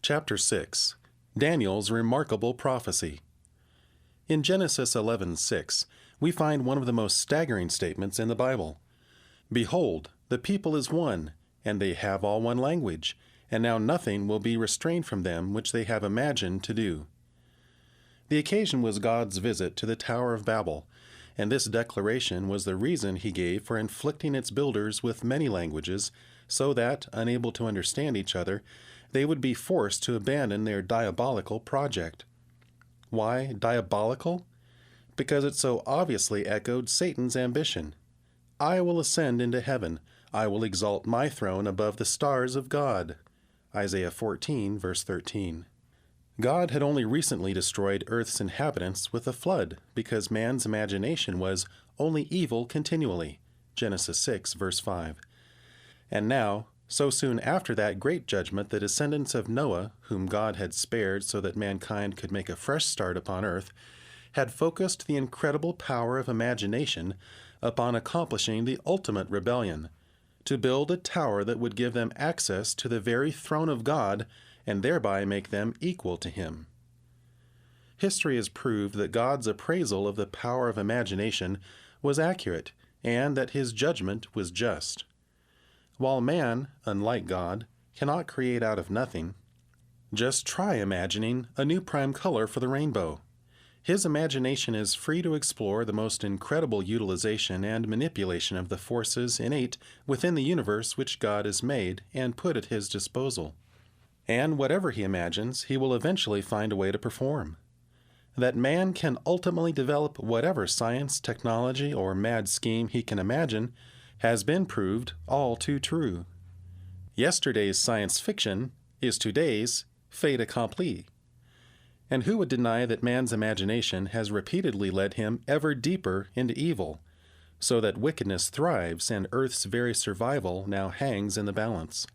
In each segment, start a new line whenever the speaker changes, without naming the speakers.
Chapter 6. Daniel's Remarkable Prophecy. In Genesis 11:6, we find one of the most staggering statements in the Bible. Behold, the people is one, and they have all one language, and now nothing will be restrained from them which they have imagined to do. The occasion was God's visit to the Tower of Babel, and this declaration was the reason he gave for inflicting its builders with many languages, so that, unable to understand each other, they would be forced to abandon their diabolical project. Why diabolical? Because it so obviously echoed Satan's ambition. I will ascend into heaven. I will exalt my throne above the stars of God. Isaiah 14, verse 13. God had only recently destroyed Earth's inhabitants with a flood because man's imagination was only evil continually. Genesis 6, verse 5. And now, so soon after that great judgment, the descendants of Noah, whom God had spared so that mankind could make a fresh start upon earth, had focused the incredible power of imagination upon accomplishing the ultimate rebellion, to build a tower that would give them access to the very throne of God and thereby make them equal to him. History has proved that God's appraisal of the power of imagination was accurate and that his judgment was just. While man, unlike God, cannot create out of nothing, just try imagining a new prime color for the rainbow. His imagination is free to explore the most incredible utilization and manipulation of the forces innate within the universe which God has made and put at his disposal. And whatever he imagines, he will eventually find a way to perform. That man can ultimately develop whatever science, technology, or mad scheme he can imagine has been proved all too true. Yesterday's science fiction is today's fait accompli. And who would deny that man's imagination has repeatedly led him ever deeper into evil, so that wickedness thrives and Earth's very survival now hangs in the balance?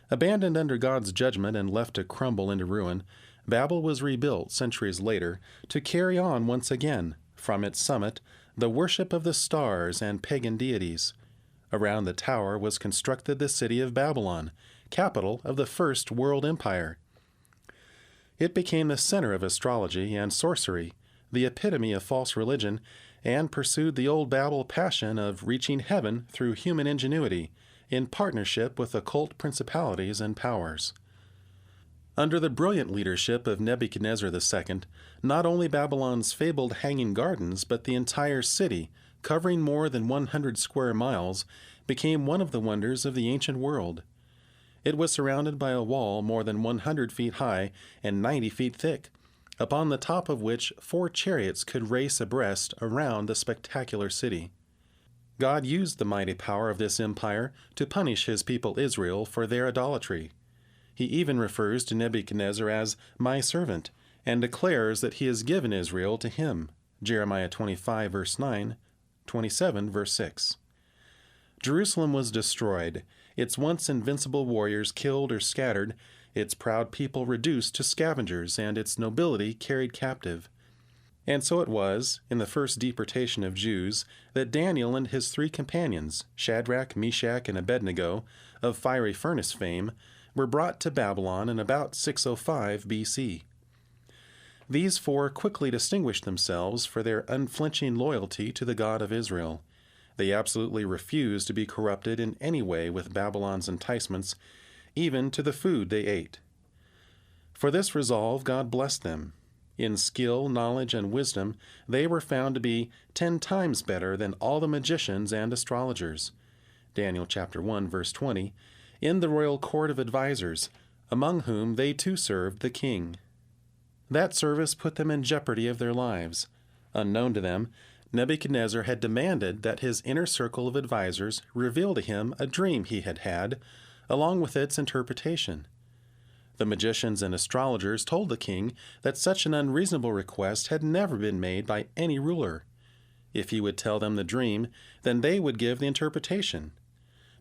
Abandoned under God's judgment and left to crumble into ruin, Babel was rebuilt centuries later to carry on once again, from its summit, the worship of the stars and pagan deities. Around the tower was constructed the city of Babylon, capital of the first world empire. It became the center of astrology and sorcery, the epitome of false religion, and pursued the old Babel passion of reaching heaven through human ingenuity, in partnership with occult principalities and powers. Under the brilliant leadership of Nebuchadnezzar II, not only Babylon's fabled hanging gardens, but the entire city, covering more than 100 square miles, became one of the wonders of the ancient world. It was surrounded by a wall more than 100 feet high and 90 feet thick, upon the top of which 4 chariots could race abreast around the spectacular city. God used the mighty power of this empire to punish his people Israel for their idolatry. He even refers to Nebuchadnezzar as my servant, and declares that he has given Israel to him. Jeremiah 25, verse 9, 27, verse 6. Jerusalem was destroyed, its once invincible warriors killed or scattered, its proud people reduced to scavengers, and its nobility carried captive. And so it was, in the first deportation of Jews, that Daniel and his 3 companions, Shadrach, Meshach, and Abednego, of fiery furnace fame, were brought to Babylon in about 605 B.C. These 4 quickly distinguished themselves for their unflinching loyalty to the God of Israel. They absolutely refused to be corrupted in any way with Babylon's enticements, even to the food they ate. For this resolve God blessed them. In skill, knowledge, and wisdom, they were found to be 10 times better than all the magicians and astrologers. Daniel chapter 1, verse 20, in the royal court of advisers, among whom they too served the king. That service put them in jeopardy of their lives. Unknown to them, Nebuchadnezzar had demanded that his inner circle of advisers reveal to him a dream he had had, along with its interpretation. The magicians and astrologers told the king that such an unreasonable request had never been made by any ruler. If he would tell them the dream, then they would give the interpretation.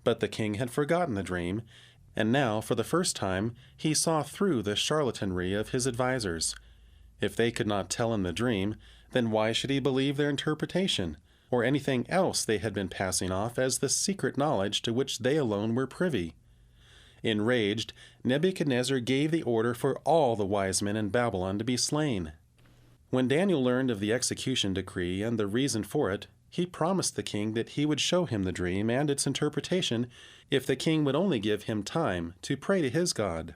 But the king had forgotten the dream, and now, for the first time, he saw through the charlatanry of his advisers. If they could not tell him the dream, then why should he believe their interpretation, or anything else they had been passing off as the secret knowledge to which they alone were privy? Enraged, Nebuchadnezzar gave the order for all the wise men in Babylon to be slain. When Daniel learned of the execution decree and the reason for it, he promised the king that he would show him the dream and its interpretation if the king would only give him time to pray to his God.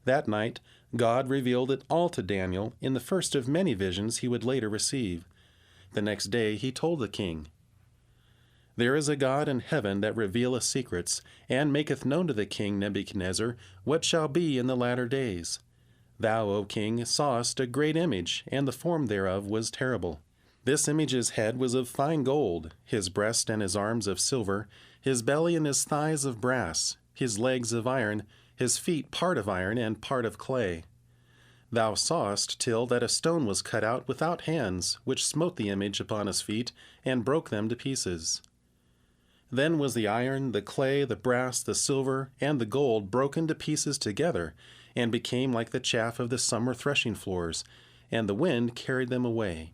That night, God revealed it all to Daniel in the first of many visions he would later receive. The next day he told the king, "There is a God in heaven that revealeth secrets, and maketh known to the king Nebuchadnezzar what shall be in the latter days. Thou, O king, sawest a great image, and the form thereof was terrible. This image's head was of fine gold, his breast and his arms of silver, his belly and his thighs of brass, his legs of iron, his feet part of iron and part of clay. Thou sawest till that a stone was cut out without hands, which smote the image upon his feet, and broke them to pieces. Then was the iron, the clay, the brass, the silver, and the gold broken to pieces together, and became like the chaff of the summer threshing floors, and the wind carried them away.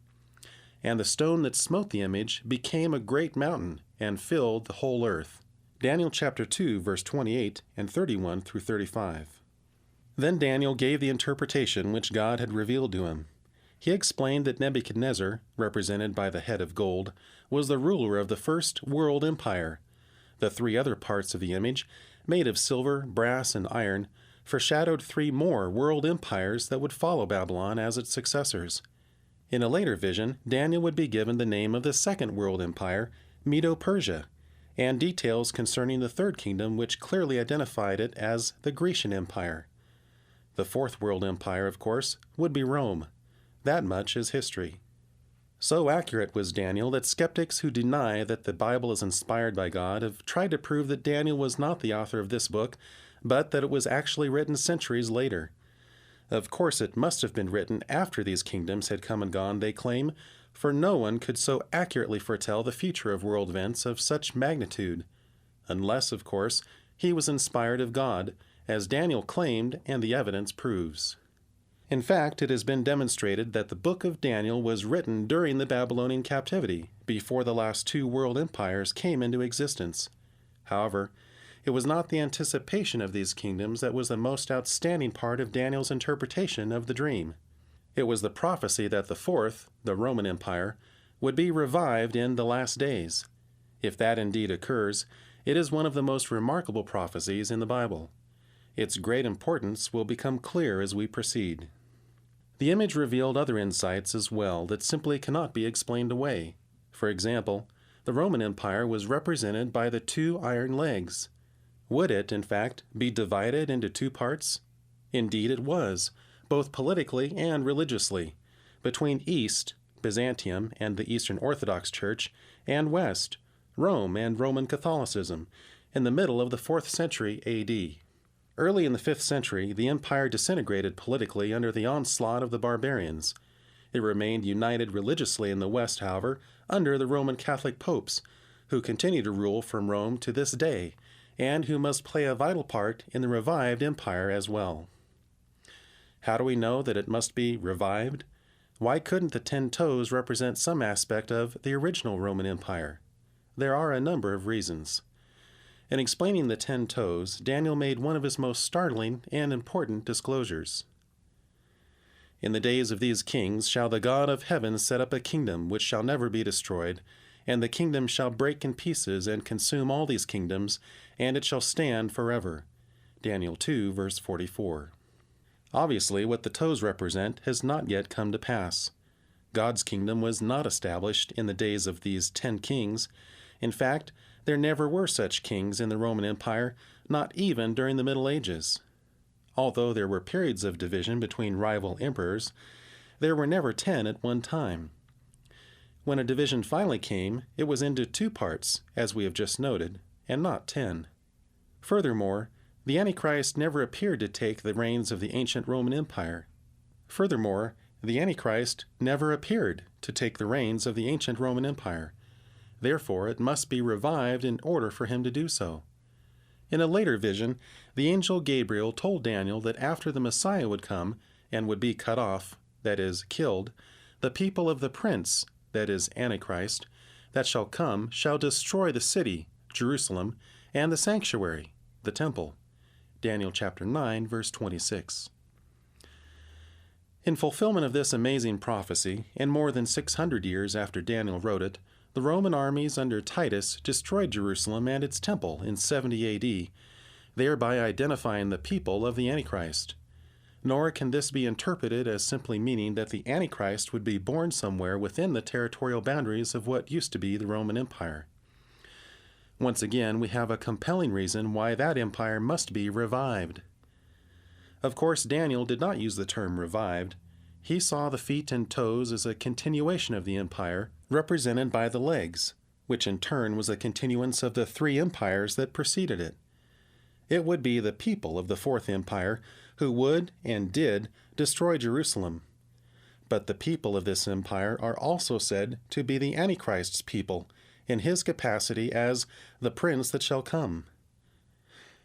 And the stone that smote the image became a great mountain, and filled the whole earth." Daniel chapter 2, verse 28 and 31 through 35. Then Daniel gave the interpretation which God had revealed to him. He explained that Nebuchadnezzar, represented by the head of gold, was the ruler of the first world empire. The three other parts of the image, made of silver, brass, and iron, foreshadowed three more world empires that would follow Babylon as its successors. In a later vision, Daniel would be given the name of the second world empire, Medo-Persia, and details concerning the third kingdom which clearly identified it as the Grecian Empire. The fourth world empire, of course, would be Rome. That much is history. So accurate was Daniel that skeptics who deny that the Bible is inspired by God have tried to prove that Daniel was not the author of this book, but that it was actually written centuries later. Of course, it must have been written after these kingdoms had come and gone, they claim, for no one could so accurately foretell the future of world events of such magnitude. Unless, of course, he was inspired of God, as Daniel claimed and the evidence proves. In fact, it has been demonstrated that the book of Daniel was written during the Babylonian captivity, before the last two world empires came into existence. However, it was not the anticipation of these kingdoms that was the most outstanding part of Daniel's interpretation of the dream. It was the prophecy that the fourth, the Roman Empire, would be revived in the last days. If that indeed occurs, it is one of the most remarkable prophecies in the Bible. Its great importance will become clear as we proceed. The image revealed other insights as well that simply cannot be explained away. For example, the Roman Empire was represented by the two iron legs. Would it, in fact, be divided into two parts? Indeed it was, both politically and religiously, between East, Byzantium and the Eastern Orthodox Church, and West, Rome and Roman Catholicism, in the middle of the 4th century A.D. Early in the 5th century, the empire disintegrated politically under the onslaught of the barbarians. It remained united religiously in the West, however, under the Roman Catholic popes, who continue to rule from Rome to this day, and who must play a vital part in the revived empire as well. How do we know that it must be revived? Why couldn't the 10 toes represent some aspect of the original Roman Empire? There are a number of reasons. In explaining the 10 toes, Daniel made one of his most startling and important disclosures. "In the days of these kings shall the God of heaven set up a kingdom which shall never be destroyed, and the kingdom shall break in pieces and consume all these kingdoms, and it shall stand forever." Daniel 2, verse 44. Obviously, what the toes represent has not yet come to pass. God's kingdom was not established in the days of these 10 kings. In fact, there never were such kings in the Roman Empire, not even during the Middle Ages. Although there were periods of division between rival emperors, there were never 10 at one time. When a division finally came, it was into 2 parts, as we have just noted, and not 10. Furthermore, the Antichrist never appeared to take the reins of the ancient Roman Empire. Therefore, it must be revived in order for him to do so. In a later vision, the angel Gabriel told Daniel that after the Messiah would come and would be cut off, that is, killed, the people of the prince, that is, Antichrist, that shall come shall destroy the city, Jerusalem, and the sanctuary, the temple. Daniel chapter 9, verse 26. In fulfillment of this amazing prophecy, and more than 600 years after Daniel wrote it, the Roman armies under Titus destroyed Jerusalem and its temple in 70 A.D., thereby identifying the people of the Antichrist. Nor can this be interpreted as simply meaning that the Antichrist would be born somewhere within the territorial boundaries of what used to be the Roman Empire. Once again, we have a compelling reason why that empire must be revived. Of course, Daniel did not use the term revived. He saw the feet and toes as a continuation of the empire, represented by the legs, which in turn was a continuance of the three empires that preceded it. It would be the people of the Fourth Empire who would and did destroy Jerusalem. But the people of this empire are also said to be the Antichrist's people, in his capacity as the prince that shall come.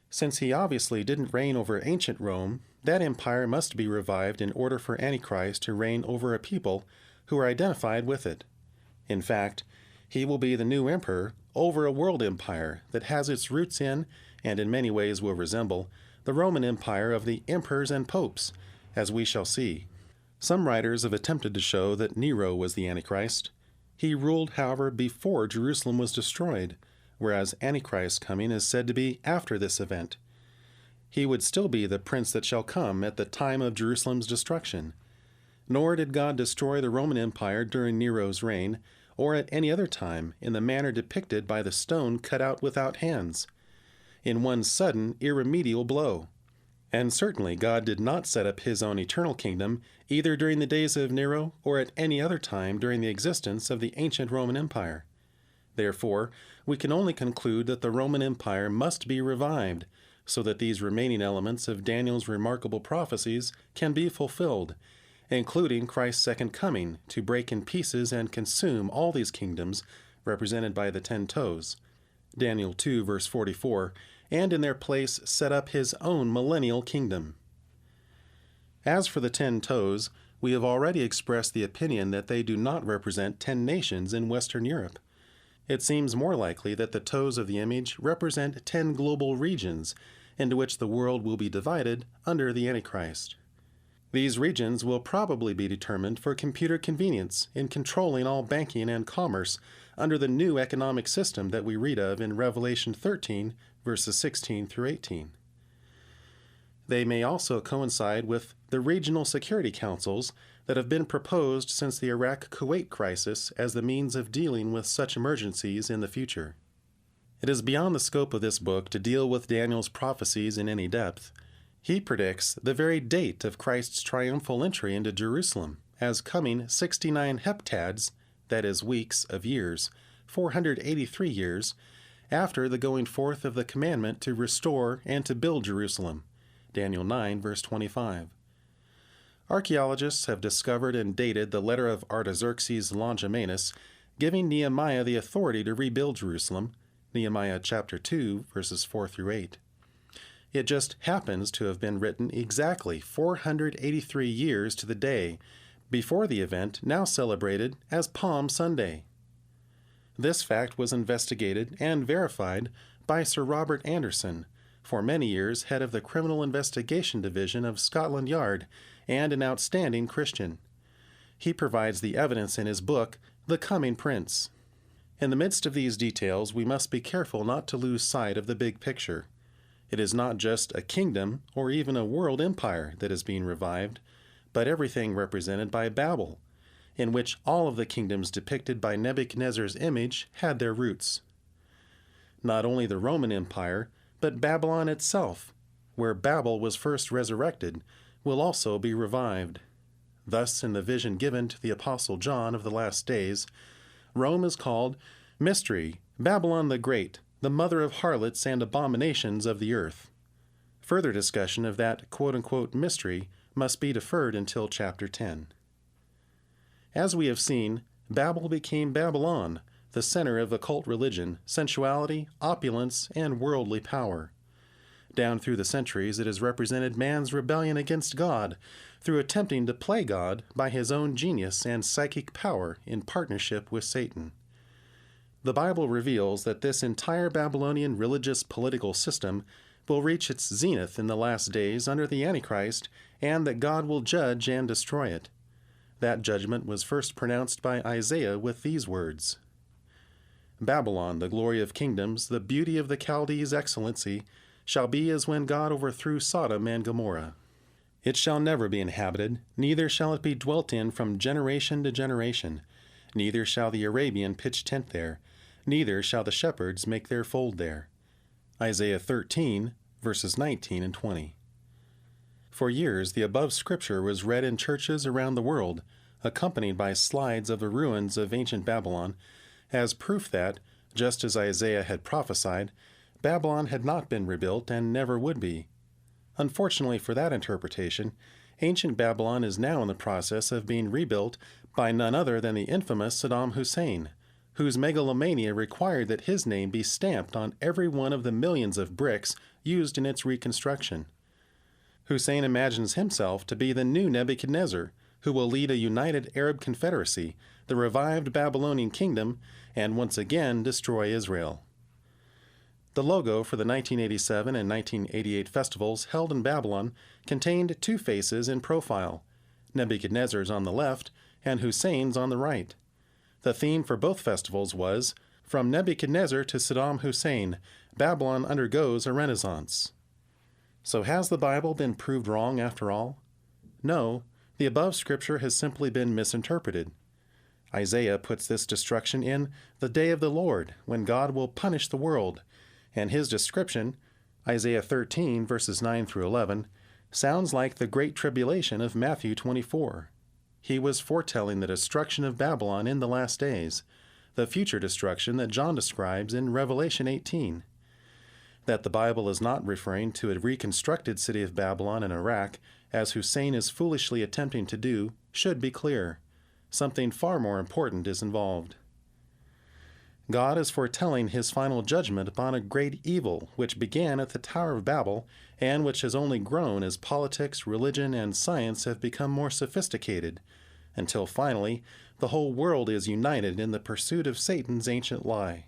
Since he obviously didn't reign over ancient Rome, that empire must be revived in order for Antichrist to reign over a people who are identified with it. In fact, he will be the new emperor over a world empire that has its roots in, and in many ways will resemble, the Roman Empire of the emperors and popes, as we shall see. Some writers have attempted to show that Nero was the Antichrist. He ruled, however, before Jerusalem was destroyed, whereas Antichrist's coming is said to be after this event. He would still be the prince that shall come at the time of Jerusalem's destruction. Nor did God destroy the Roman Empire during Nero's reign, or at any other time, in the manner depicted by the stone cut out without hands, in one sudden, irremediable blow. And certainly God did not set up his own eternal kingdom either during the days of Nero or at any other time during the existence of the ancient Roman Empire. Therefore, we can only conclude that the Roman Empire must be revived, so that these remaining elements of Daniel's remarkable prophecies can be fulfilled, including Christ's second coming to break in pieces and consume all these kingdoms represented by the 10 toes, Daniel 2 verse 44, and in their place set up his own millennial kingdom. As for the 10 toes, we have already expressed the opinion that they do not represent 10 nations in Western Europe. It seems more likely that the toes of the image represent 10 global regions into which the world will be divided under the Antichrist. These regions will probably be determined for computer convenience in controlling all banking and commerce under the new economic system that we read of in Revelation 13, verses 16 through 18. They may also coincide with the regional security councils that have been proposed since the Iraq-Kuwait crisis as the means of dealing with such emergencies in the future. It is beyond the scope of this book to deal with Daniel's prophecies in any depth. He predicts the very date of Christ's triumphal entry into Jerusalem as coming 69 heptads, that is weeks of years, 483 years, after the going forth of the commandment to restore and to build Jerusalem, Daniel 9, verse 25. Archaeologists have discovered and dated the letter of Artaxerxes Longimanus, giving Nehemiah the authority to rebuild Jerusalem, Nehemiah chapter 2, verses 4 through 8. It just happens to have been written exactly 483 years to the day before the event now celebrated as Palm Sunday. This fact was investigated and verified by Sir Robert Anderson, for many years head of the Criminal Investigation Division of Scotland Yard and an outstanding Christian. He provides the evidence in his book, The Coming Prince. In the midst of these details, we must be careful not to lose sight of the big picture. It is not just a kingdom or even a world empire that is being revived, but everything represented by Babel, in which all of the kingdoms depicted by Nebuchadnezzar's image had their roots. Not only the Roman Empire, but Babylon itself, where Babel was first resurrected, will also be revived. Thus, in the vision given to the Apostle John of the last days, Rome is called Mystery, Babylon the Great, the mother of harlots and abominations of the earth. Further discussion of that quote-unquote mystery must be deferred until chapter 10. As we have seen, Babel became Babylon, the center of occult religion, sensuality, opulence, and worldly power. Down through the centuries, it has represented man's rebellion against God through attempting to play God by his own genius and psychic power in partnership with Satan. The Bible reveals that this entire Babylonian religious political system will reach its zenith in the last days under the Antichrist, and that God will judge and destroy it. That judgment was first pronounced by Isaiah with these words: Babylon, the glory of kingdoms, the beauty of the Chaldees' excellency, shall be as when God overthrew Sodom and Gomorrah. It shall never be inhabited, neither shall it be dwelt in from generation to generation. Neither shall the Arabian pitch tent there, neither shall the shepherds make their fold there. Isaiah 13, verses 19 and 20. For years, the above scripture was read in churches around the world, accompanied by slides of the ruins of ancient Babylon, as proof that, just as Isaiah had prophesied, Babylon had not been rebuilt and never would be. Unfortunately for that interpretation, ancient Babylon is now in the process of being rebuilt by none other than the infamous Saddam Hussein, whose megalomania required that his name be stamped on every one of the millions of bricks used in its reconstruction. Hussein imagines himself to be the new Nebuchadnezzar, who will lead a united Arab confederacy, the revived Babylonian kingdom, and once again destroy Israel. The logo for the 1987 and 1988 festivals held in Babylon contained two faces in profile, Nebuchadnezzar's on the left and Hussein's on the right. The theme for both festivals was, From Nebuchadnezzar to Saddam Hussein, Babylon undergoes a renaissance. So has the Bible been proved wrong after all? No, the above scripture has simply been misinterpreted. Isaiah puts this destruction in the day of the Lord, when God will punish the world, and his description, Isaiah 13, verses 9 through 11, sounds like the Great Tribulation of Matthew 24. He was foretelling the destruction of Babylon in the last days, the future destruction that John describes in Revelation 18. That the Bible is not referring to a reconstructed city of Babylon in Iraq, as Hussein is foolishly attempting to do, should be clear. Something far more important is involved. God is foretelling his final judgment upon a great evil which began at the Tower of Babel and which has only grown as politics, religion, and science have become more sophisticated, until finally the whole world is united in the pursuit of Satan's ancient lie.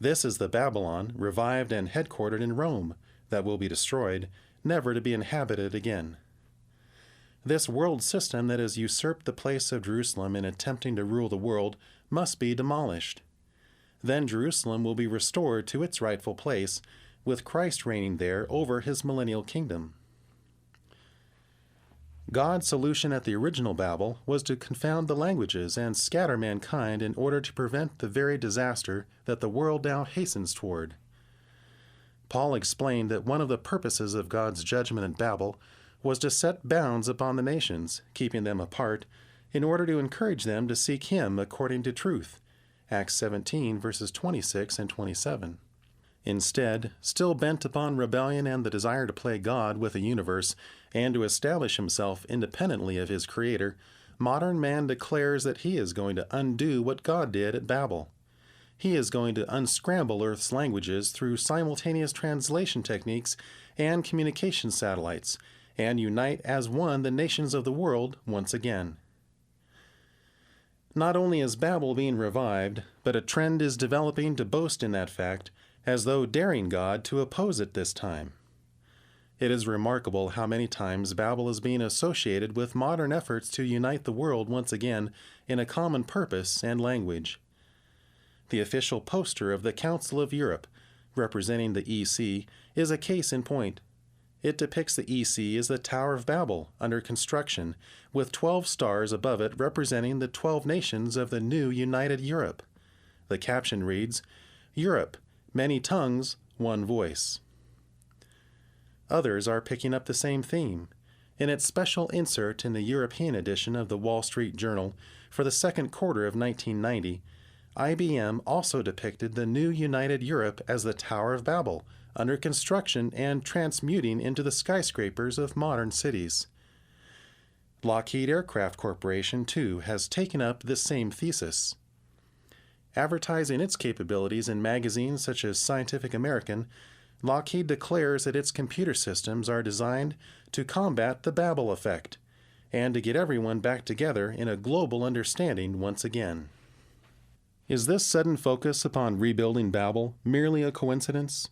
This is the Babylon, revived and headquartered in Rome, that will be destroyed, never to be inhabited again. This world system that has usurped the place of Jerusalem in attempting to rule the world must be demolished. Then Jerusalem will be restored to its rightful place, with Christ reigning there over his millennial kingdom. God's solution at the original Babel was to confound the languages and scatter mankind in order to prevent the very disaster that the world now hastens toward. Paul explained that one of the purposes of God's judgment at Babel was to set bounds upon the nations, keeping them apart, in order to encourage them to seek him according to truth. Acts 17, verses 26 and 27. Instead, still bent upon rebellion and the desire to play God with the universe and to establish himself independently of his Creator, modern man declares that he is going to undo what God did at Babel. He is going to unscramble Earth's languages through simultaneous translation techniques and communication satellites, and unite as one the nations of the world once again. Not only is Babel being revived, but a trend is developing to boast in that fact, as though daring God to oppose it this time. It is remarkable how many times Babel is being associated with modern efforts to unite the world once again in a common purpose and language. The official poster of the Council of Europe, representing the EC, is a case in point. It depicts the EC as the Tower of Babel under construction, with 12 stars above it representing the 12 nations of the new united Europe. The caption reads, "Europe, many tongues, one voice." Others are picking up the same theme. In its special insert in the European edition of the Wall Street Journal for the second quarter of 1990, IBM also depicted the new united Europe as the Tower of Babel, under construction and transmuting into the skyscrapers of modern cities. Lockheed Aircraft Corporation, too, has taken up this same thesis. Advertising its capabilities in magazines such as Scientific American, Lockheed declares that its computer systems are designed to combat the Babel effect and to get everyone back together in a global understanding once again. Is this sudden focus upon rebuilding Babel merely a coincidence?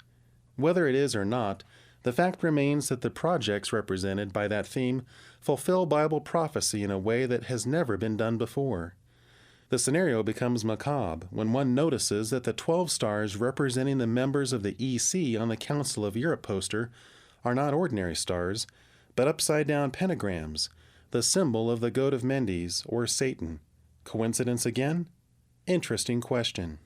Whether it is or not, the fact remains that the projects represented by that theme fulfill Bible prophecy in a way that has never been done before. The scenario becomes macabre when one notices that the 12 stars representing the members of the EC on the Council of Europe poster are not ordinary stars, but upside-down pentagrams, the symbol of the goat of Mendes, or Satan. Coincidence again? Interesting question.